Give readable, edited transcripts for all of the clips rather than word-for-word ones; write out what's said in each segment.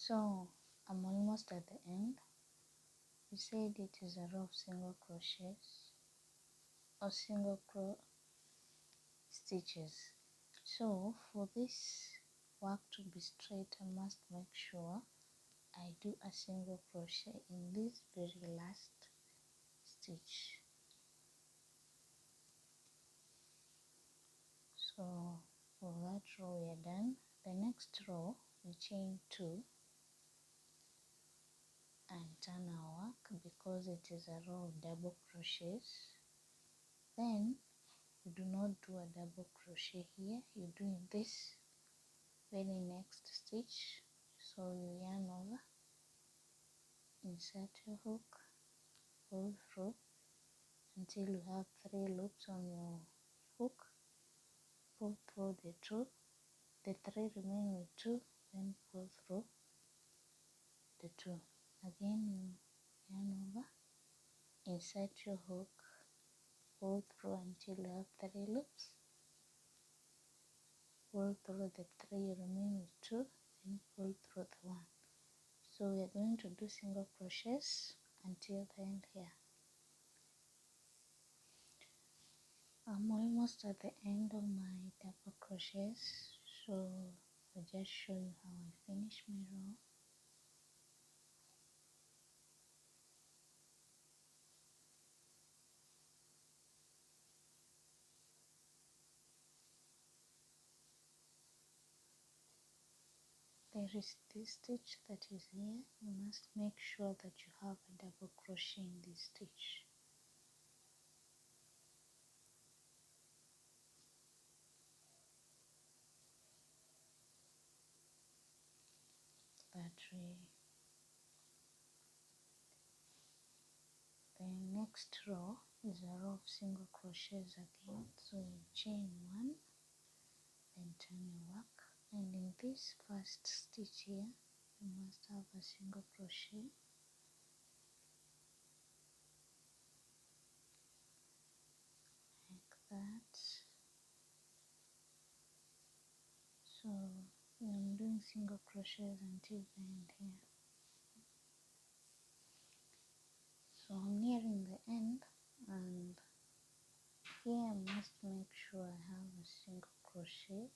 So I'm almost at the end. We said it is a row of single crochets or single stitches. So for this work to be straight, I must make sure I do a single crochet in this very last stitch. So for that row we are done. The next row we chain 2 and turn our work because it is a row of double crochets. Then you do not do a double crochet here, you do in this very next stitch. So you yarn over, insert your hook, pull through until you have 3 loops on your hook, pull through the 3 remain with 2, then pull through the 2. Again you yarn over, insert your hook, pull through until you have 3 loops, pull through the 3, remain with 2, then pull through the 1. So we are going to do single crochets until the end here. I'm almost at the end of my double crochets, so I'll just show you how I finish my row. There is this stitch that is here. You must make sure that you have a double crochet in this stitch. That way. The next row is a row of single crochets again. So you chain 1, then turn your work. And in this first stitch here, you must have a single crochet. Like that. So I'm doing single crochets until the end here. So I'm nearing the end, and here I must make sure I have a single crochet,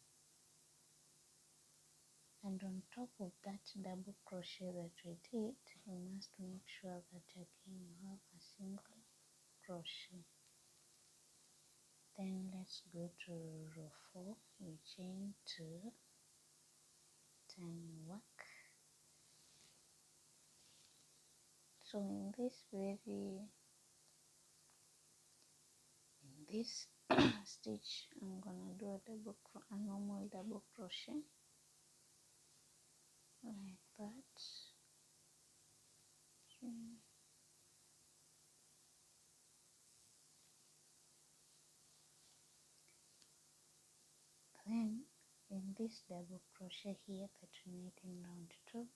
and on top of that double crochet that we did, you must make sure that again you have a single crochet. Then let's go to row 4. We chain 2, turn your work. So in this stitch I'm gonna do a normal double crochet like that. Then in this double crochet here that we made in round 2,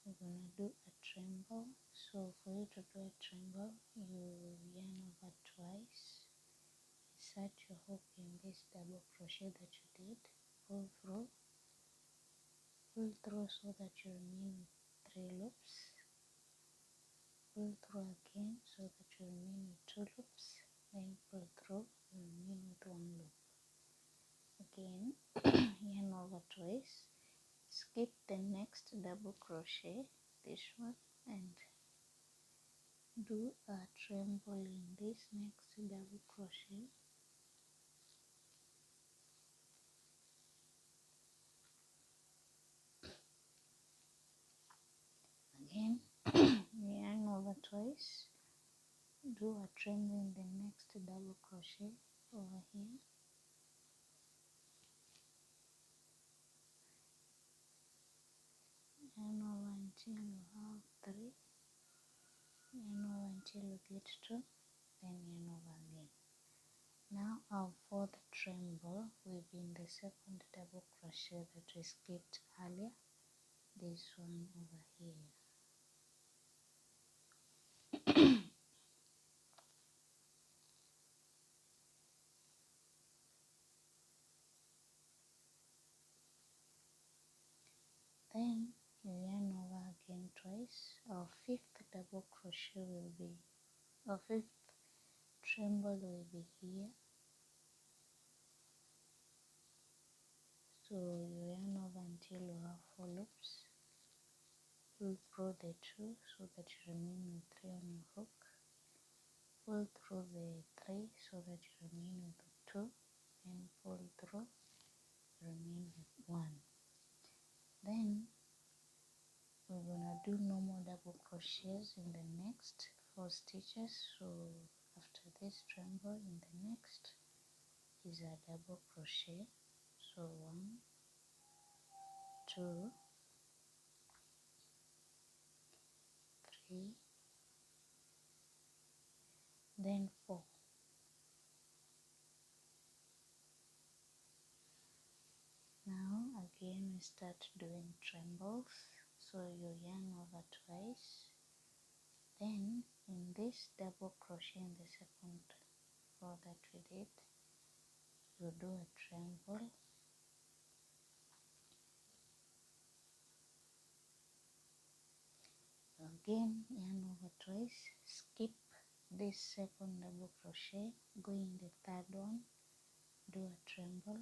we're gonna do a treble. So for you to do a treble, you yarn over twice, insert your hook in this double crochet that you did, pull through so that you remain with 3 loops, pull through again so that you remain with 2 loops, then pull through, you remain with 1 loop. Again, yarn over twice, skip the next double crochet, this one, and do a treble in this next double crochet. Again, yarn over twice, do a treble in the next double crochet over here. Yarn over until you have 3, yarn over until you get 2, then yarn over again. Now for the treble within the second double crochet that we skipped earlier, this one over here. Then you our fifth double crochet will be, our fifth treble will be here. So you yarn over until you have 4 loops, pull through the 2 so that you remain with 3 on your hook, pull through the 3 so that you remain with 2, and pull through, remain with 1. Then we're gonna do normal double crochets in the next 4 stitches. So after this treble, in the next is a double crochet. So 1, 2, 3, then 4. Now again we start doing trebles. So you yarn over twice, then in this double crochet in the second row that we did, you do a treble, again yarn over twice, skip this second double crochet, go in the third one, do a treble,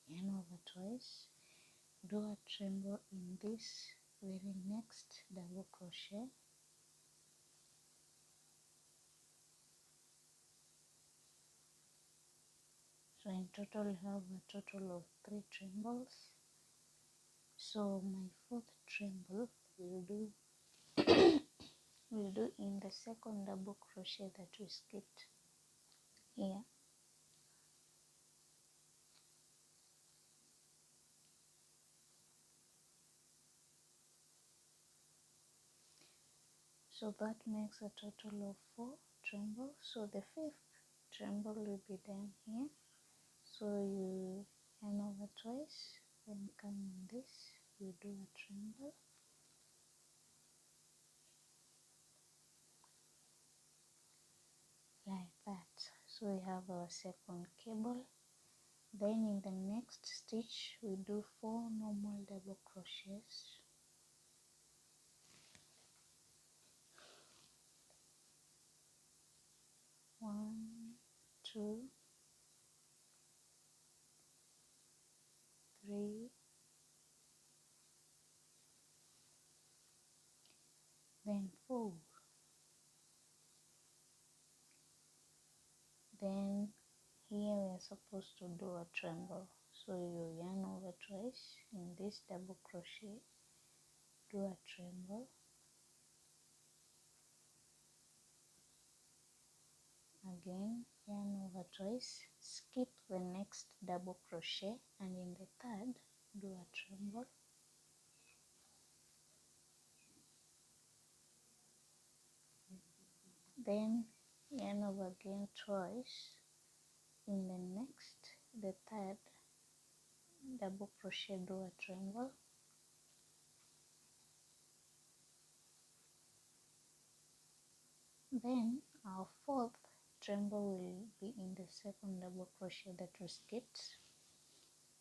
yarn over twice, do a treble in this very next double crochet, so in total you have a total of 3 trebles. So my 4th treble we'll do in the second double crochet that we skipped here. So that makes a total of 4 trebles. So the 5th treble will be done here. So you yarn over twice, then come in this, you do a treble, like that. So we have our second cable. Then in the next stitch we do 4 normal double crochets. 1, 2, 3, then 4. Then here we are supposed to do a treble. So you yarn over twice in this double crochet, do a treble, again yarn over twice, skip the next double crochet, and in the third do a treble, then yarn over again twice, in the next, the third double crochet, do a treble, then our 4th treble will be in the second double crochet that we skipped,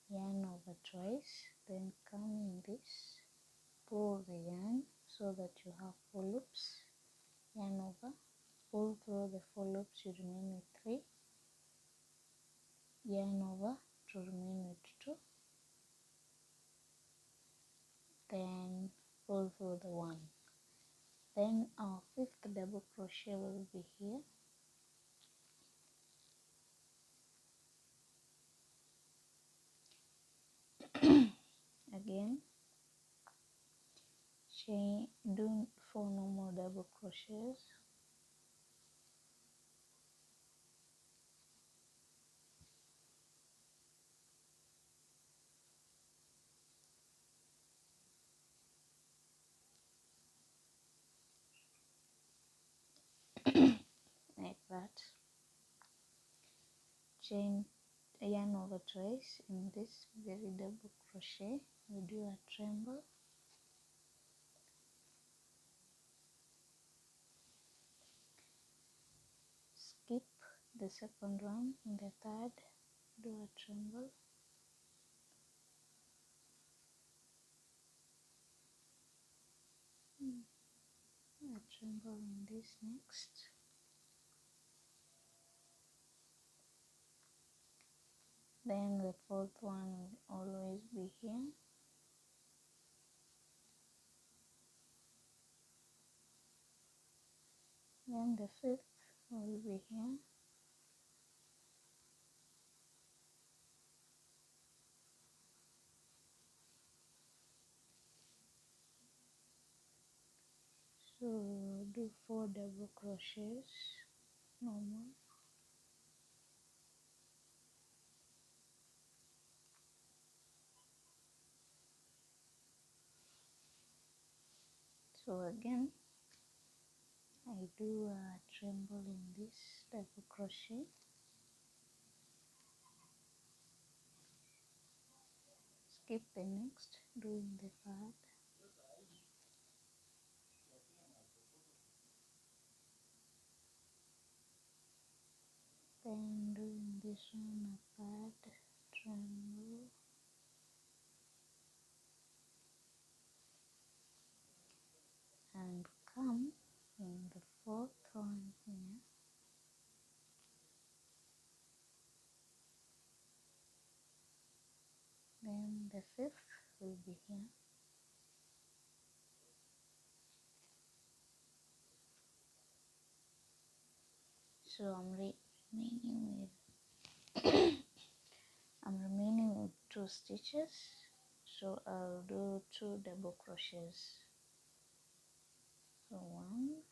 yarn over twice, then come in this, pull the yarn so that you have 4 loops, yarn over, pull through the 4 loops, you remain with 3, yarn over to remain with 2, then pull through the 1. Then our 5th double crochet will be here. Again, do 4 normal double crochets, like that, yarn over twice in this very double crochet, we do a treble, skip the second one. In the third, do a treble, a treble in this next, then the fourth one will always be here, then the fifth will be here, so do 4 double crochets normal, so again I do a treble in this double crochet, skip the next, doing the third, then doing this one a third treble, and come in the fourth one here, then the fifth will be here, so I'm remaining with 2 stitches, so I'll do 2 double crochets, so 1,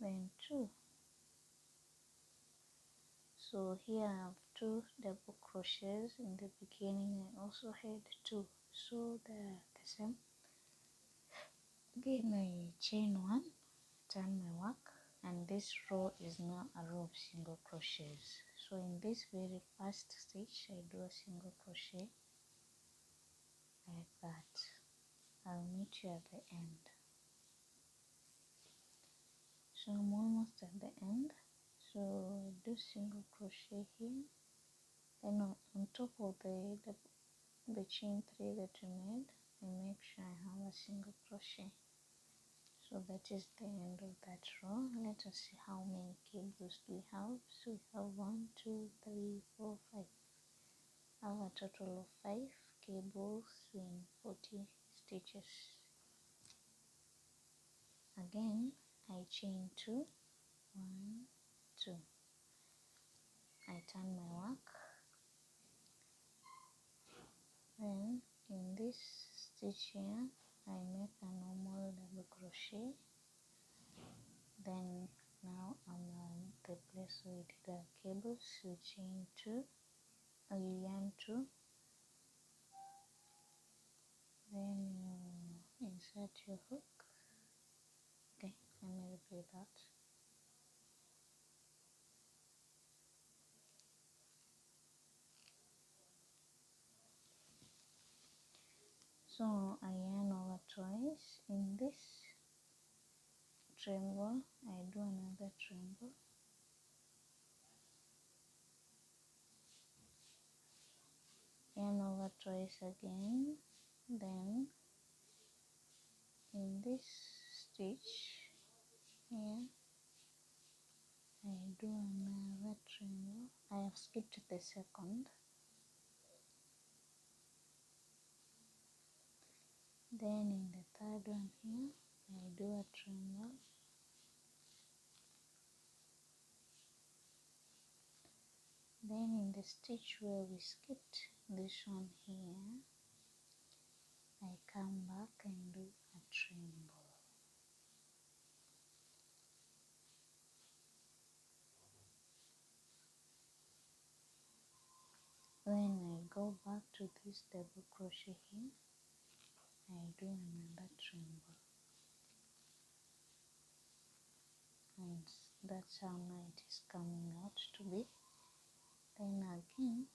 then 2. So here I have 2 double crochets. In the beginning I also had 2, so they're the same. Again I chain 1, turn my work, and this row is now a row of single crochets. So in this very first stitch I do a single crochet like that. I'll meet you at the end. So I'm almost at the end, so I do single crochet here, then on top of the chain 3 that we made, I make sure I have a single crochet. So that is the end of that row. Let us see how many cables do we have. So we have 1, 2, 3, 4, 5. I have a total of 5 cables in 40 stitches. Again I chain 2, 1, 2. I turn my work, then in this stitch here I make a normal double crochet, then now I'm on the place where we did our cables, you chain 2, or you yarn 2, then you insert your hook. Okay, let me repeat that. So I yarn over twice. In this treble I do another treble, yarn over twice again, then in this stitch here I do another treble. I have skipped the second, then in the third one here I do a treble, then in the stitch where we skipped this one here I come back and do a treble. Then I go back to this double crochet here, I do another treble, and that's how now it is coming out to be. Then again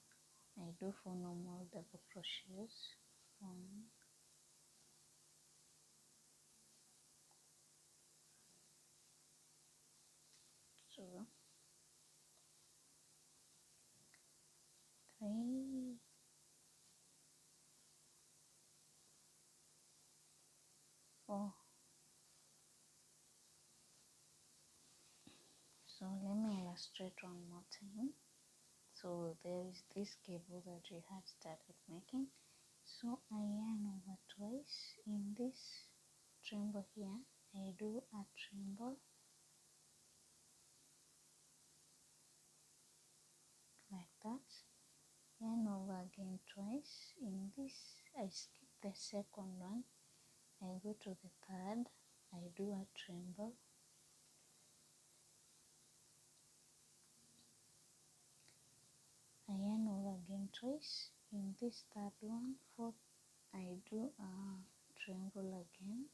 I do 4 normal double crochets, 1, So let me illustrate one more time. So there is this cable that we had started making. So I yarn over twice. In this treble here, I do a treble like that. Yarn over again twice. In this, I skip the second one. I go to the third. I do a treble. I yarn over again twice. In this third one, fourth, I do a treble again.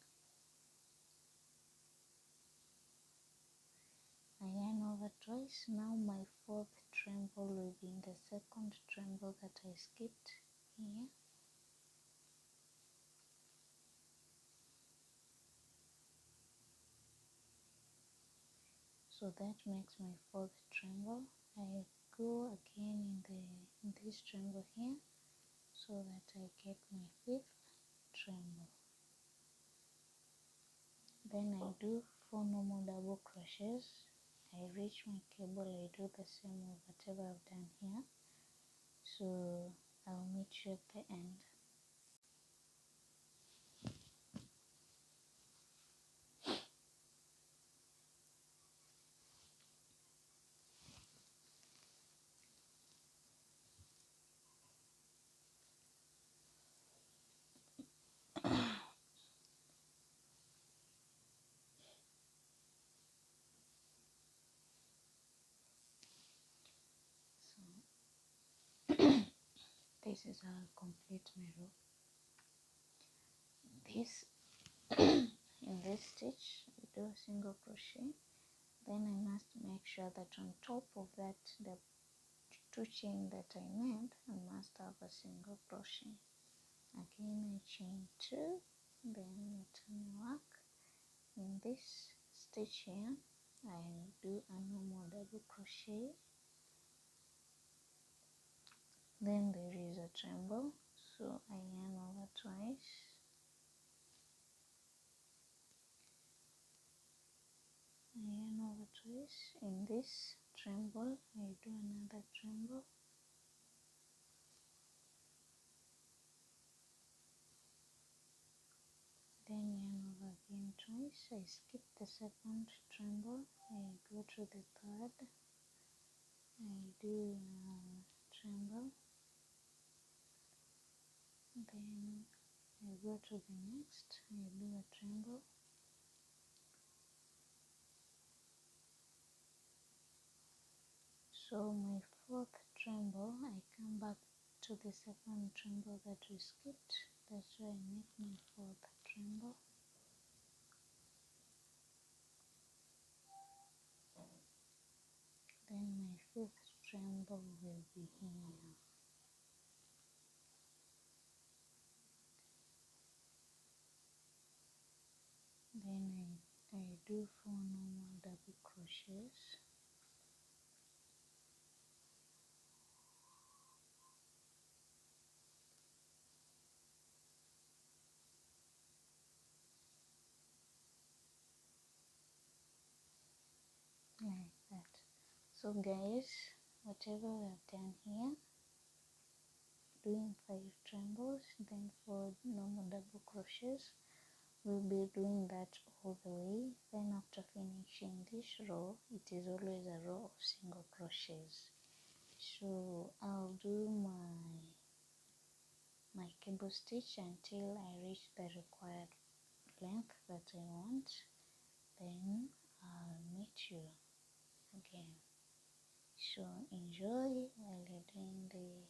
I yarn over twice. Now my fourth treble will be in the second treble that I skipped here. So that makes my fourth treble. I go again in this treble here so that I get my fifth treble. Then I do 4 normal double crochets. I reach my cable. I do the same with whatever I've done here. So I'll meet you at the end. This is how I complete my row. In this stitch, I do a single crochet. Then I must make sure that on top of that, the 2 chain that I made, I must have a single crochet. Again, I chain 2, then return work. In this stitch here, I do a normal double crochet. Then there is a treble, so I yarn over twice. I yarn over twice. In this treble, I do another treble. Then yarn over again twice. I skip the second treble. I go to the third. I do a treble. Then I go to the next. I do a treble. So my fourth treble, I come back to the second treble that we skipped. That's why I make my fourth treble. Then my fifth treble will be here. Then I do 4 normal double crochets. Like that. So guys, whatever we have done here, doing 5 trebles, then 4 normal double crochets, we'll be doing that all the way. Then after finishing this row, it is always a row of single crochets. So I'll do my cable stitch until I reach the required length that I want. Then I'll meet you again. So enjoy while you're doing the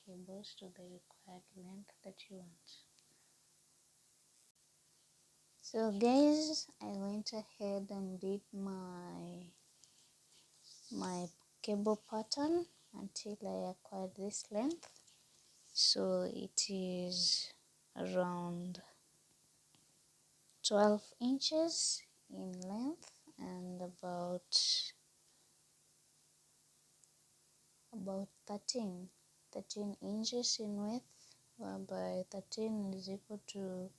cables to the required length that you want. So guys, I went ahead and did my cable pattern until I acquired this length. So it is around 12 inches in length and about 13 inches in width, whereby 13 is equal to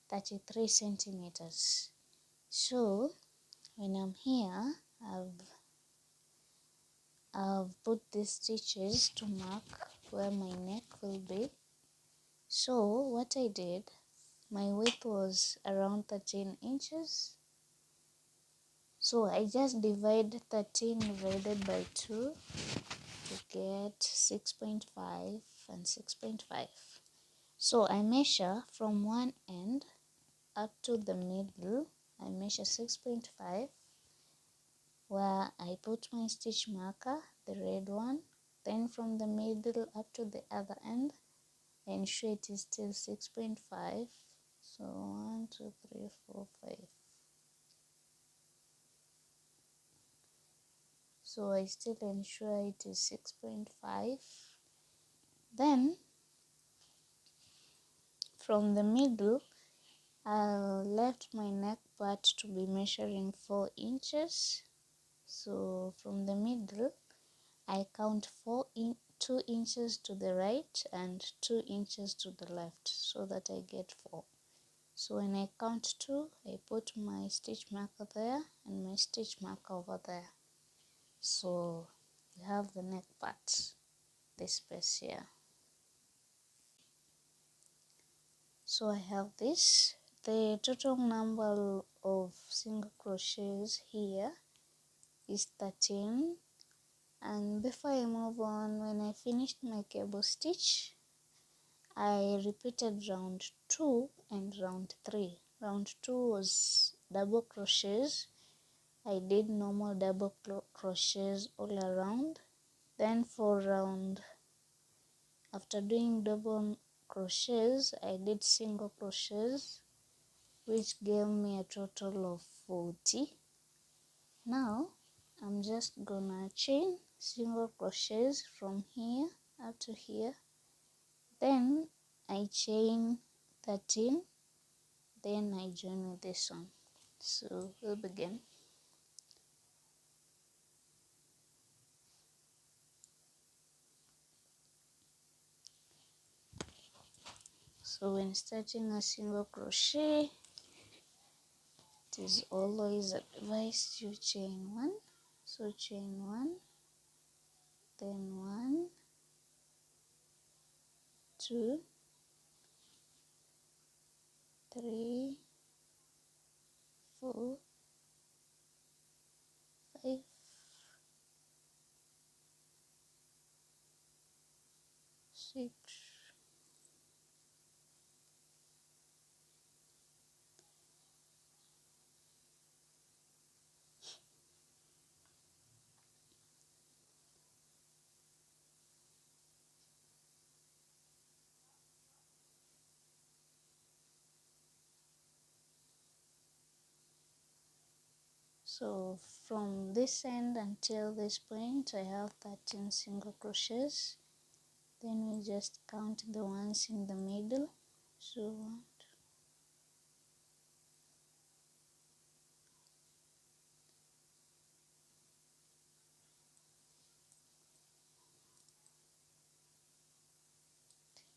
33 centimeters. So when I'm here, I've I've put these stitches to mark where my neck will be. So what I did, my width was around 13 inches. So I just divide 13 divided by 2 to get 6.5 and 6.5. So I measure from one end up to the middle. I measure 6.5 where I put my stitch marker, the red one. Then from the middle up to the other end, I ensure it is still 6.5. So 1, 2, 3, 4, 5. So I still ensure it is 6.5. Then from the middle, I left my neck part to be measuring 4 inches. So from the middle, I count 2 inches to the right and 2 inches to the left so that I get 4. So when I count 2, I put my stitch marker there and my stitch marker over there. So you have the neck part, this space here. So I have this. The total number of single crochets here is 13. And before I move on, when I finished my cable stitch, I repeated round 2 and round 3. Round 2 was double crochets. I did normal double crochets all around. Then for after doing double crochets, I did single crochets, which gave me a total of 40. Now I'm just gonna chain single crochets from here up to here. Then I chain 13. Then I join with this one. So we'll begin. So when starting a single crochet, it is always advised you chain 1. So chain 1, then 1, 2, 3, 4, 5, 6, So from this end until this point, I have 13 single crochets. Then we just count the ones in the middle. So 1,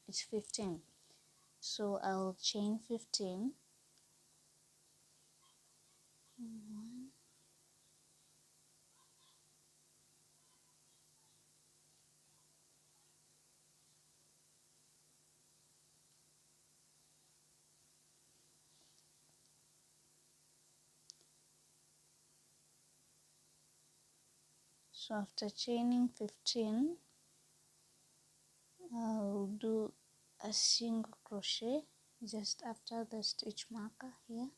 it's 15. So I'll chain 15. 1, so after chaining 15, I'll do a single crochet just after the stitch marker here.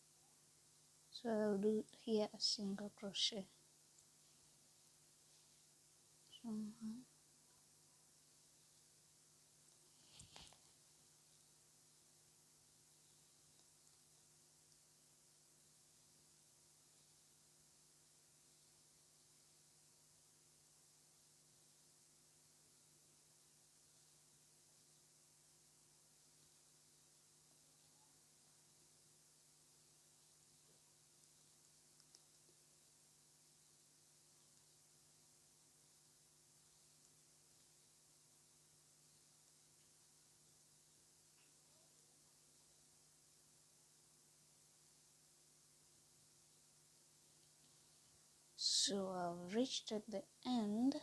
So I'll do here a single crochet. So 1, so I've reached at the end.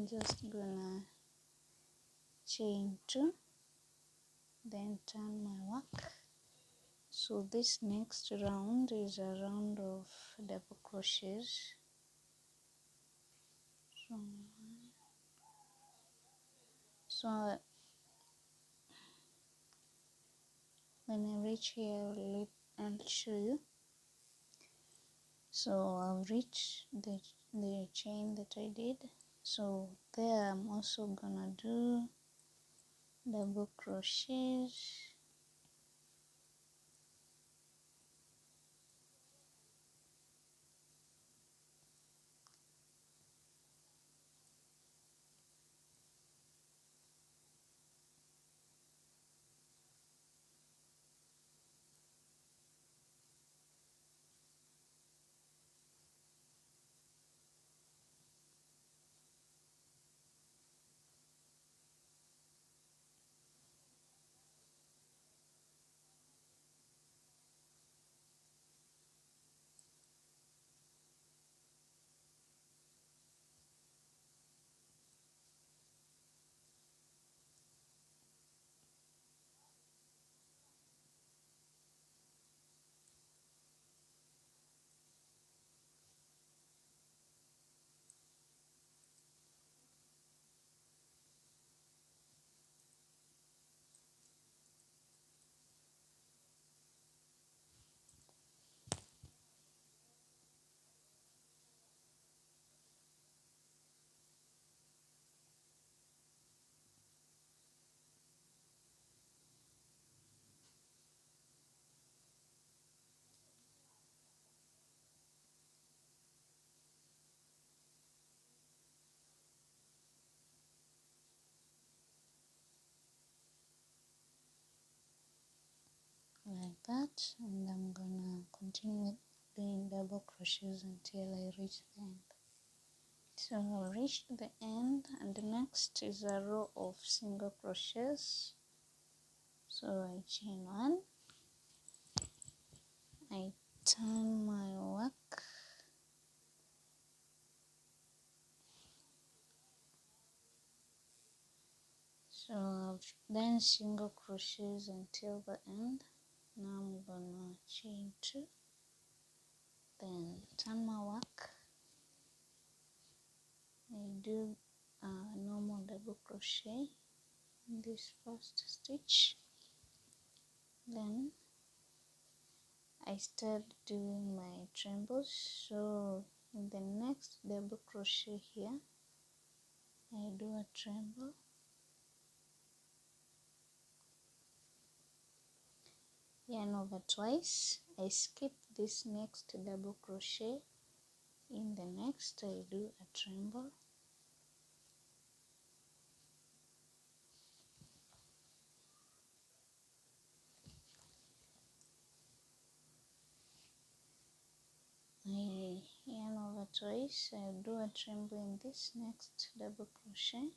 just gonna chain 2, then turn my work. So this next round is a round of double crochets. So when I reach here, I'll show you. So I've reached the chain that I did. So there I'm also gonna do double crochets. Like that, and I'm gonna continue doing double crochets until I reach the end. So I've reached the end, and the next is a row of single crochets. So I chain 1, I turn my work, so I've done single crochets until the end. Now I'm gonna chain 2, then turn my work, I do a normal double crochet in this first stitch, then I start doing my trebles. So in the next double crochet here, I do a treble, yarn over twice, I skip this next double crochet, in the next I do a treble, I yarn over twice, I do a treble in this next double crochet,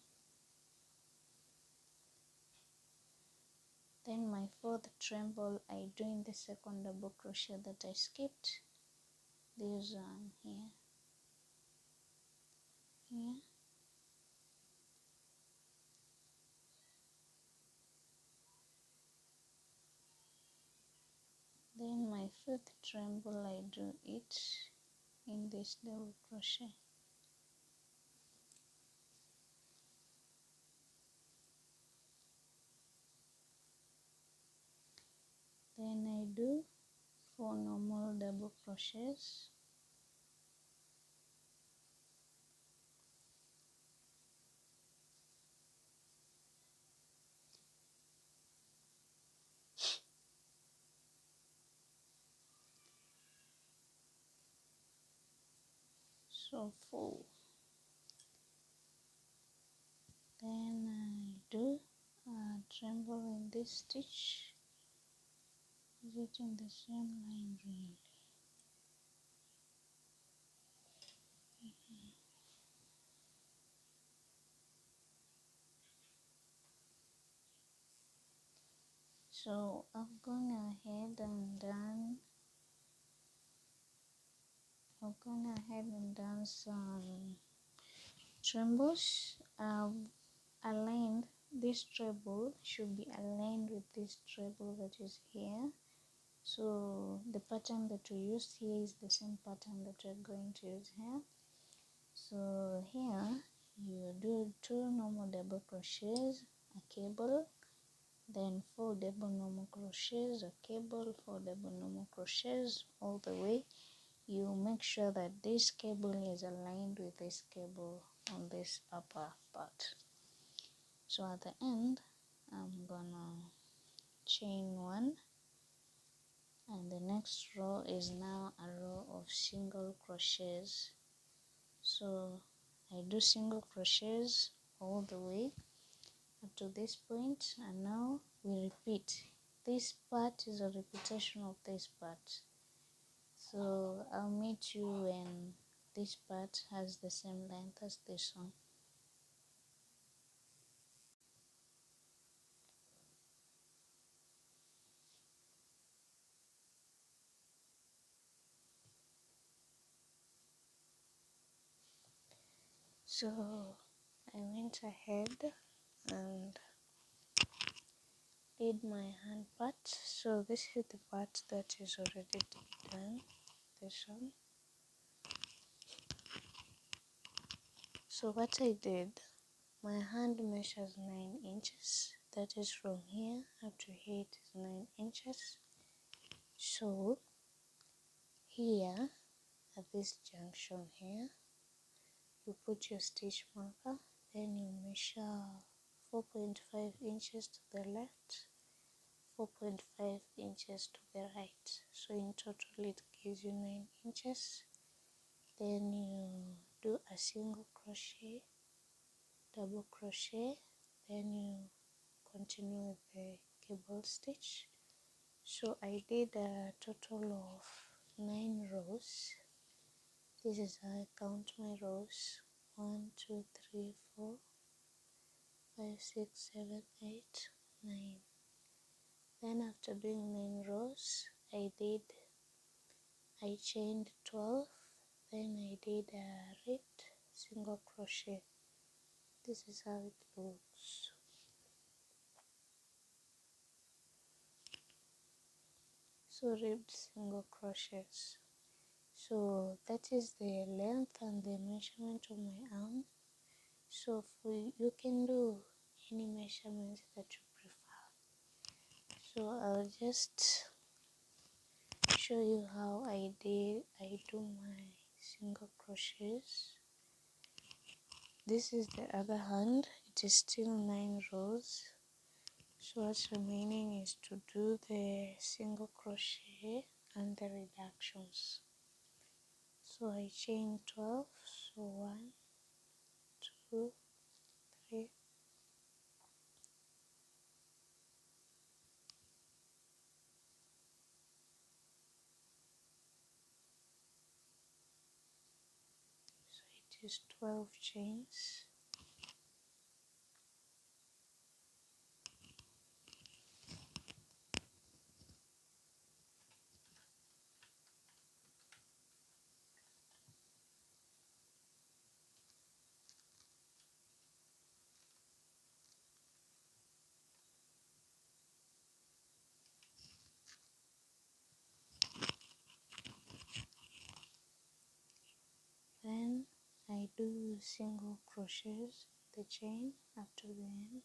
then my fourth treble I do in the second double crochet that I skipped, this one here, then my fifth treble I do it in this double crochet. Then I do 4 normal double crochets, so 4. Then I do a treble in this stitch, using the same line really. So I've gone ahead and done some trebles aligned. This treble should be aligned with this treble that is here. So the pattern that we used here is the same pattern that we're going to use here. So here you do 2 normal double crochets, a cable, then 4 double normal crochets, a cable, 4 double normal crochets, all the way. You make sure that this cable is aligned with this cable on this upper part. So at the end, I'm gonna chain 1, and the next row is now a row of single crochets. So I do single crochets all the way up to this point, and now we repeat. This part is a repetition of this part. So I'll meet you when this part has the same length as this one. So I went ahead and did my hand part. So this is the part that is already done, this one. So what I did, my hand measures 9 inches. That is from here up to here, it is 9 inches. So here at this junction here, you put your stitch marker, then you measure 4.5 inches to the left, 4.5 inches to the right. So in total it gives you 9 inches. Then you do a single crochet, double crochet, then you continue with the cable stitch. So I did a total of 9 rows. This is how I count my rows: 1, 2, 3, 4, 5, 6, 7, 8, 9. Then after doing 9 rows, I chained 12, then I did a ribbed single crochet. This is how it looks. So ribbed single crochets. So that is the length and the measurement of my arm. So you can do any measurements that you prefer. So I'll just show you how I do my single crochets. This is the other hand. It is still 9 rows. So what's remaining is to do the single crochet and the reductions. So I chain 12, so 1, 2, 3, so it is 12 chains. Then I do single crochets the chain up to the end.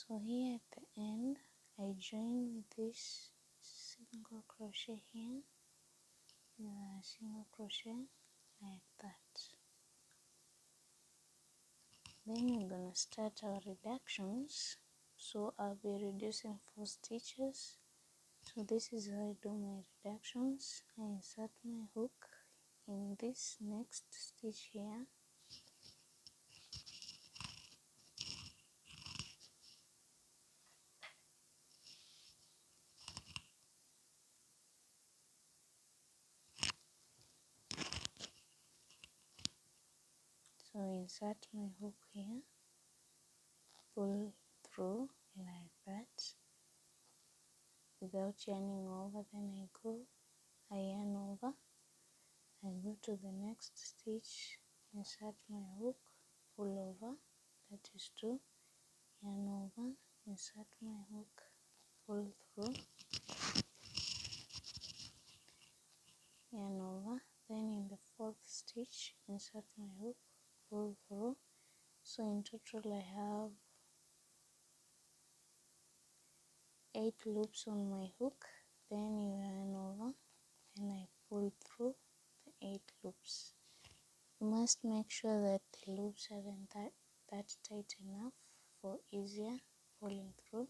So here at the end I join with this single crochet here, single crochet like that. Then we're gonna start our reductions. So I'll be reducing 4 stitches. So this is how I do my reductions. I insert my hook in this next stitch here. So insert my hook here, pull through like that without yarning over. Then I yarn over, I go to the next stitch, insert my hook, pull over, that is 2, yarn over, insert my hook, pull through, yarn over. Then in the 4th stitch, insert my hook, pull through. So in total I have 8 loops on my hook. Then you yarn over and I pull through the 8 loops. You must make sure that the loops aren't that tight enough for easier pulling through.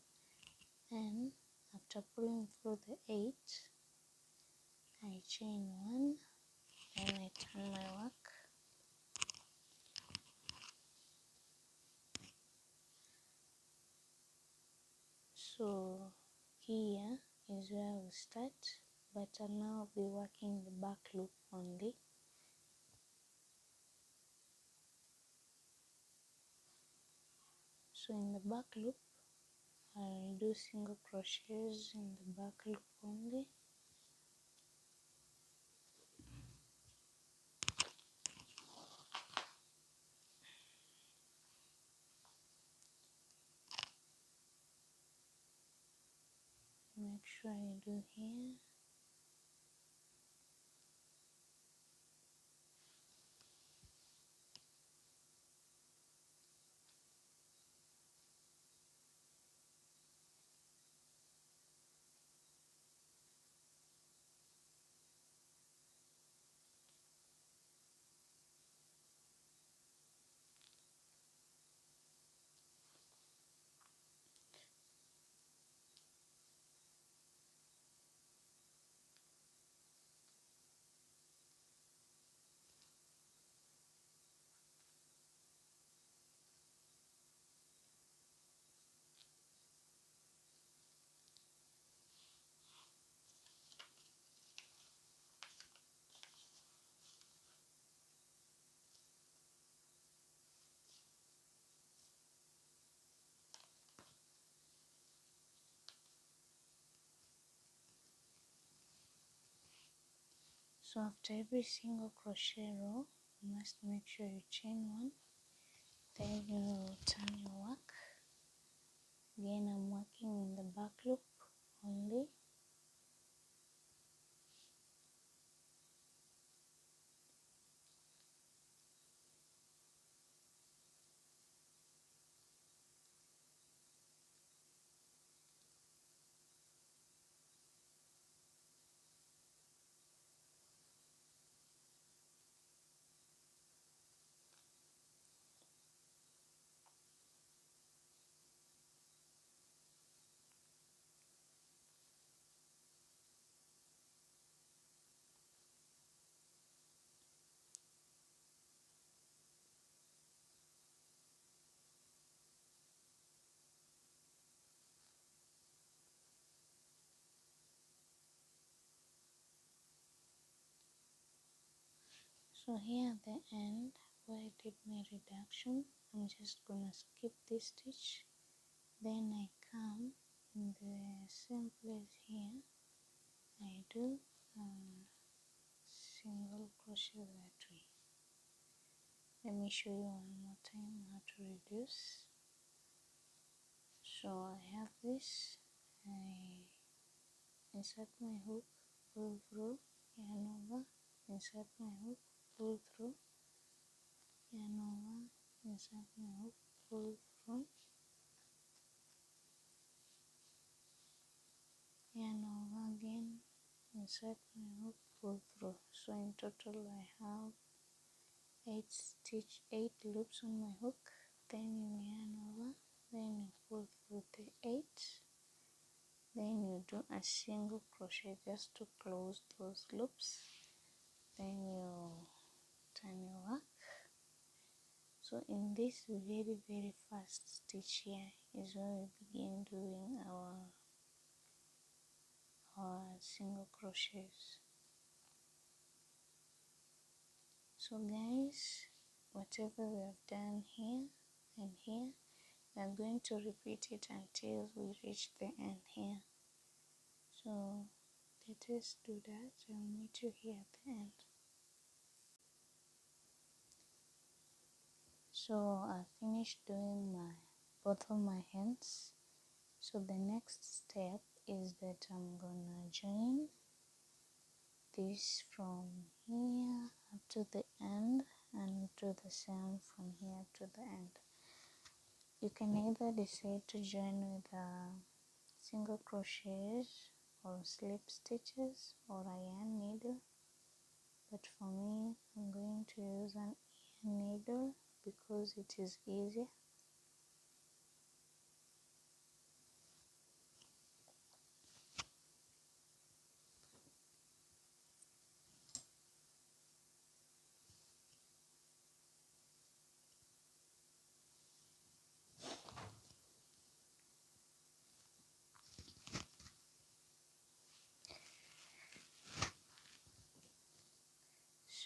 And after pulling through the 8, I chain 1, then I turn my work. So here is where I will start, but I'll now be working the back loop only. So in the back loop, I'll do single crochets in the back loop only. Make sure I do here. So after every single crochet row, you must make sure you chain 1, then you turn your work. Again, I'm working in the back loop only. So here at the end where I did my reduction, I'm just gonna skip this stitch. Then I come in the same place here. I do a single crochet that way. Let me show you one more time how to reduce. So I have this. I insert my hook, pull through, yarn over, insert my hook, pull through, yarn over, insert my hook, pull through, insert my hook, pull through. So in total I have 8 loops on my hook. Then you yarn over, then you pull through the 8, then you do a single crochet just to close those loops, then you turn your work. So in this very first stitch here is where we begin doing our single crochets. So guys, whatever we have done here and here, we are going to repeat it until we reach the end here. So let us do that. I'll meet you here at the end. So I finished doing both of my hands. So the next step is that I'm gonna join this from here up to the end and do the same from here to the end. You can either decide to join with single crochets or slip stitches or a yarn needle, but for me I'm going to use an yarn needle because it is easier.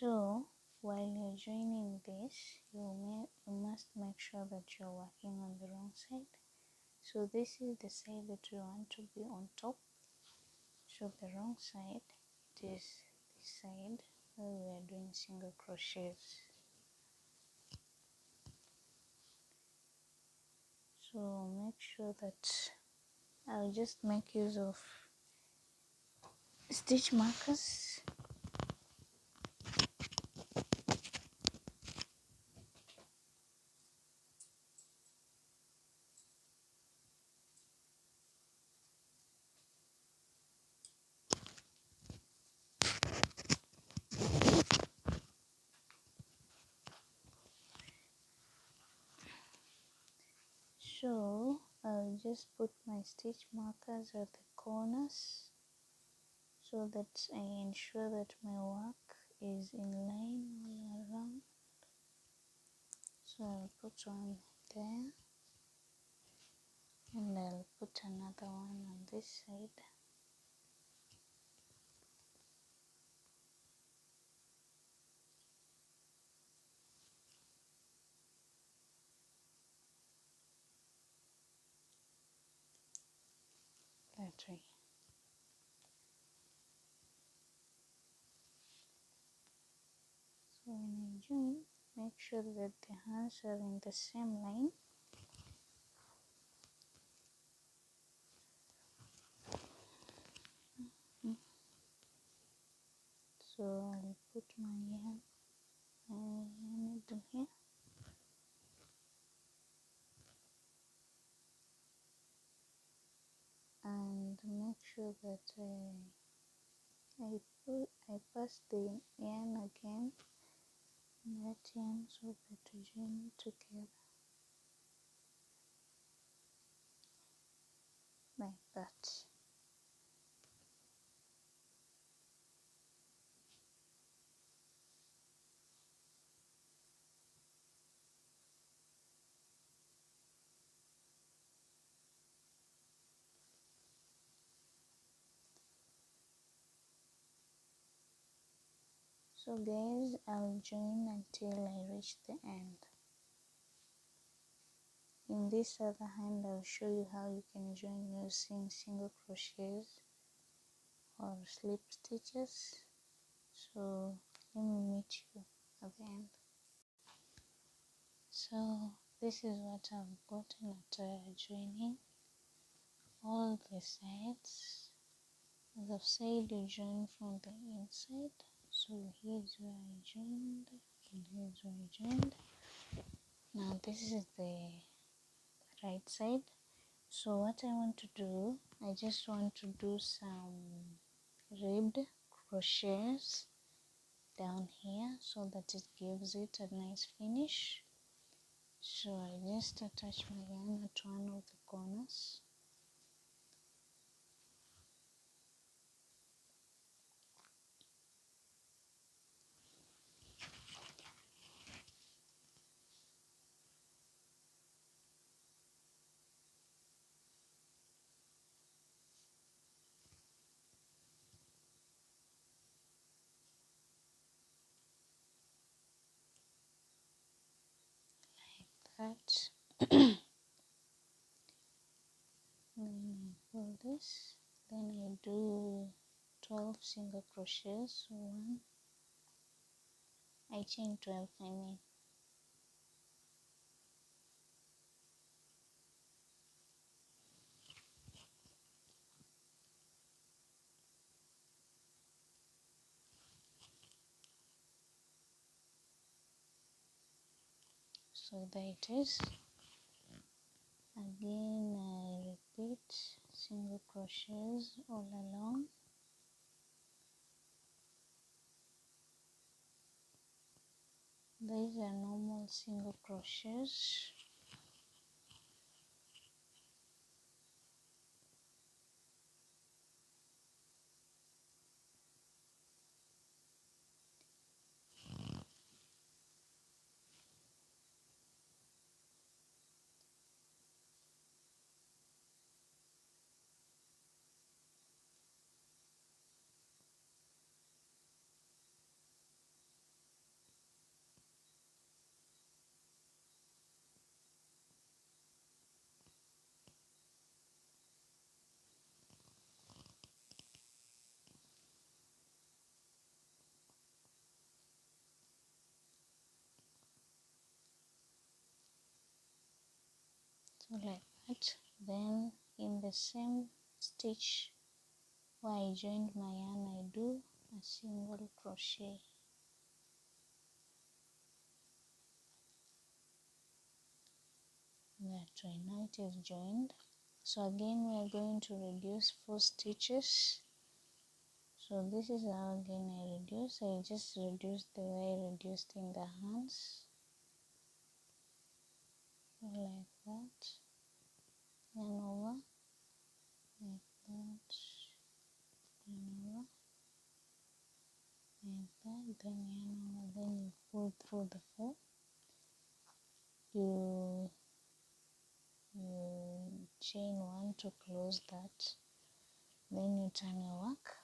So while you're joining this, you must make sure that you're working on the wrong side. So this is the side that you want to be on top. So the wrong side, it is this side where we are doing single crochets. So make sure that I'll just make use of stitch markers. So I'll just put my stitch markers at the corners so that I ensure that my work is in line all around. So I'll put one there and I'll put another one on this side. That way. So when you join, make sure that the hands are in the same line. So I'll put my yarn needle here. And make sure that I pass the yarn again in that yarn so that we join it together like that. So guys, I'll join until I reach the end. In this other hand, I'll show you how you can join using single crochets or slip stitches. So let me meet you at the end. So this is what I've gotten after joining all the sides. As I've said, you join from the inside. So here's where I joined and here's where I joined. Now this is the right side. So what I want to do, I just want to do some ribbed crochets down here so that it gives it a nice finish. So I just attach my yarn at one of the corners. That. Then I pull this, then I do 12 single crochets. One, I chain 12, I mean. So there it is. Again I repeat single crochets all along. These are normal single crochets. So like that. Then in the same stitch where I joined my yarn, I do a single crochet. That way, now it is joined. So again we are going to reduce 4 stitches. So this is how again I reduce. I just reduced the way I reduced in the hands. Like that. Yarn over. Like that. Yarn over. Like that. Then yarn over. Then you pull through the 4. You chain 1 to close that. Then you turn your work.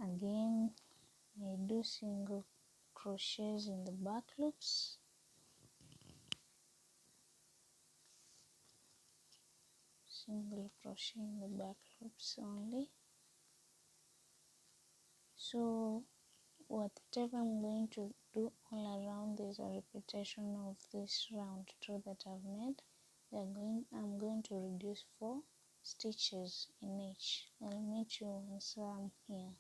Again I do single crochets in the back loops. Single crochet in the back loops only. So whatever I'm going to do all around is a repetition of this round 2 that I've made. I'm going to reduce 4 stitches in each. I'll meet you once I'm here.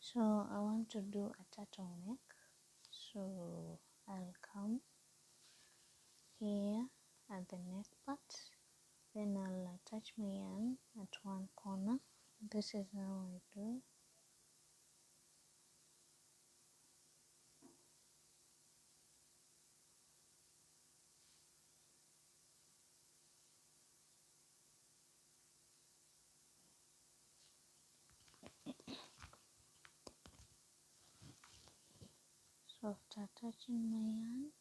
So I want to do a turtleneck, so I'll come here at the neck part, then I'll attach my yarn at one corner. This is how I do. So after attaching my yarn,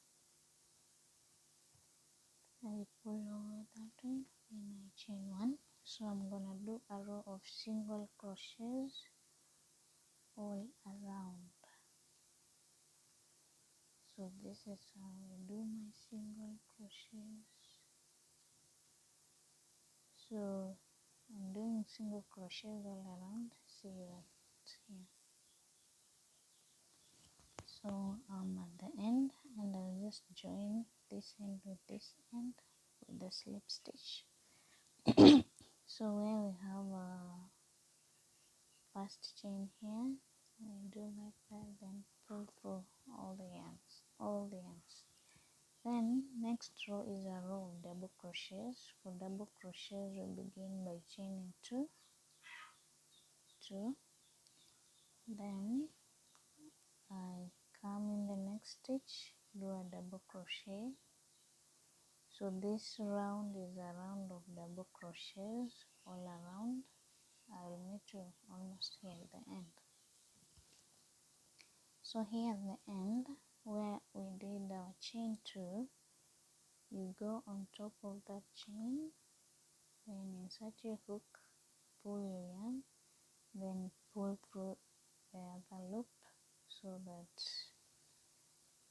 I pull over that way, then I chain one. So I'm gonna do a row of single crochets all around. So this is how I do my single crochets. So I'm doing single crochets all around. See that here. So I'm at the end, and I'll just join this end with this end with the slip stitch. So where we have a first chain here, I do like that, then pull through all the yarns. Then next row is a row of double crochets. For double crochets, we begin by chaining two, then I come in the next stitch, do a double crochet. So this round is a round of double crochets all around. I will meet you almost here at the end. So here at the end, where we did our chain two, you go on top of that chain, then insert your hook, pull your yarn, then pull through the other loop so that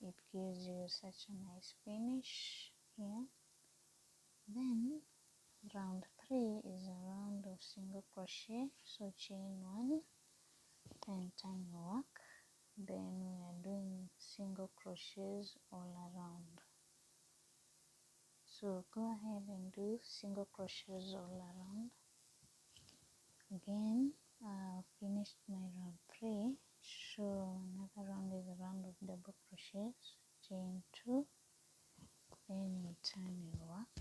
it gives you such a nice finish here. Then round 3 is a round of single crochet, so chain 1 and turn your work. Then we are doing single crochets all around. So go ahead and do single crochets all around. Again, finished my round 3. So another round is a round of double crochets, chain 2, then you turn your work.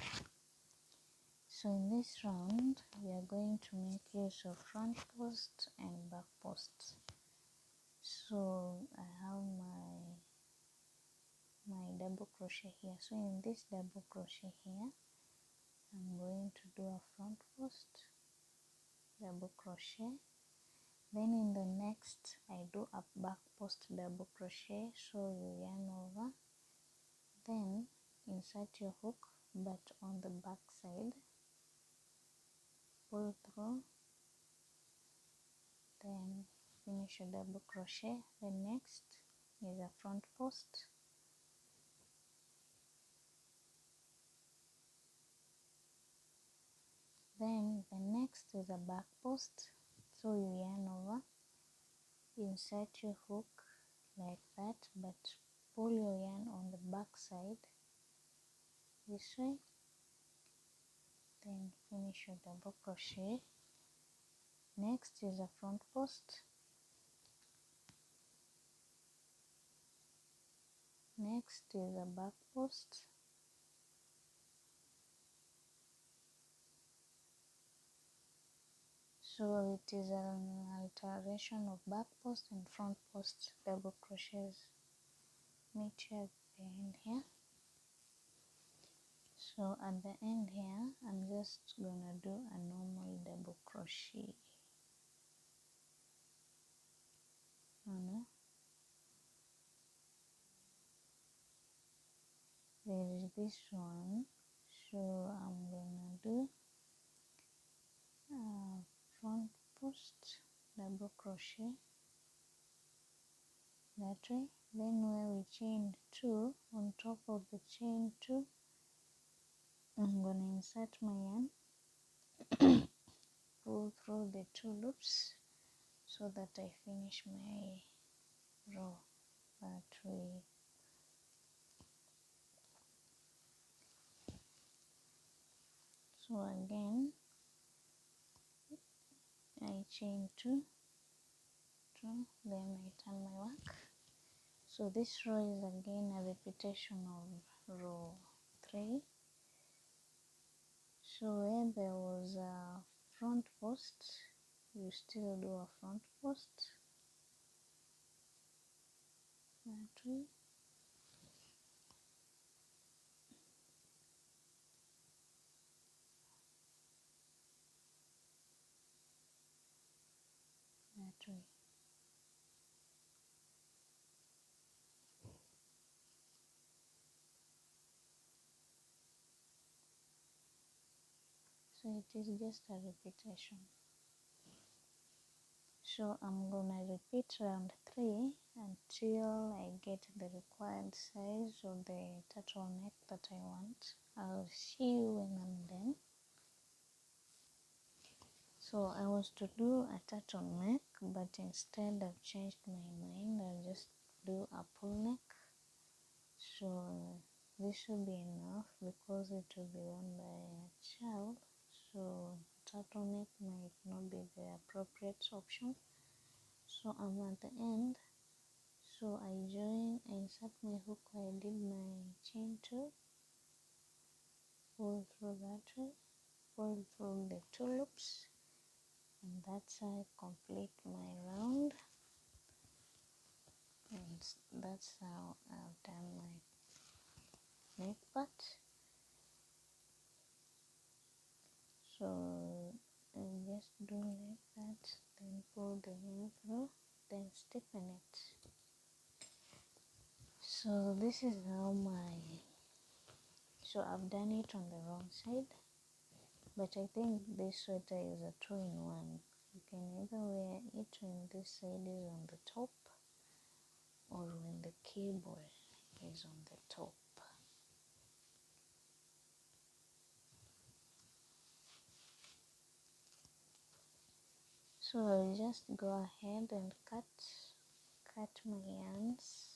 So in this round, we are going to make use of front post and back post. So I have my double crochet here. So in this double crochet here, I'm going to do a front post, double crochet. Then in the next, I do a back post double crochet. So you yarn over, then insert your hook, but on the back side, pull through, then finish your double crochet. The next is a front post, then the next is a back post. So you yarn over, insert your hook like that, but pull your yarn on the back side this way, then finish your double crochet. Next is a front post, next is a back post, so it is an alteration of back post and front post double crochets. Meet you at the end here. So at the end here, I'm just gonna do a normal double crochet. There is this one, so I'm gonna do front post double crochet that way. Then where we chained 2, on top of the chain 2, I'm gonna insert my yarn, pull through the 2 loops so that I finish my row that way. So again, I chain 2 2, then I turn my work. So this row is again a repetition of row 3. So where there was a front post, you still do a front post that way. That way. So it is just a repetition. So I'm gonna repeat round 3 until I get the required size of the turtleneck that I want. I'll see you when I'm done. So I was to do a turtleneck, but instead I've changed my mind. I'll just do a pull neck. So this should be enough because it will be worn by a child. So turtleneck might not be the appropriate option. So I'm at the end. So I insert my hook where I did my chain 2, pull through that way, pull through the 2 loops, and that's how I complete my round. And that's how I've done my neck part. So I just do like that, then pull the hem through, then stiffen it. So this is how so I've done it on the wrong side, but I think this sweater is a 2-in-1. You can either wear it when this side is on the top or when the cable is on the top. So I'll just go ahead and cut my yarns.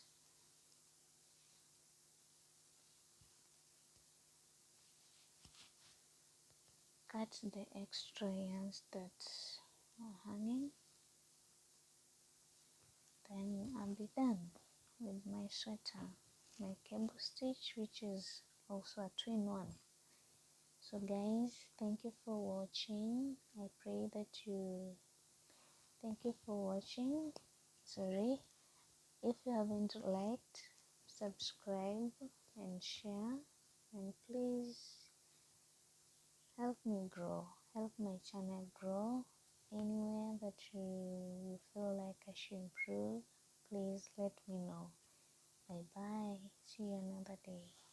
Cut the extra yarns that are hanging. Then I'll be done with my sweater, my cable stitch, which is also a 2-in-1. So guys, thank you for watching. I pray that thank you for watching. Sorry, if you haven't liked, subscribe and share, and please help me grow, help my channel grow. Anywhere that you feel like I should improve, please let me know. Bye bye. See you another day.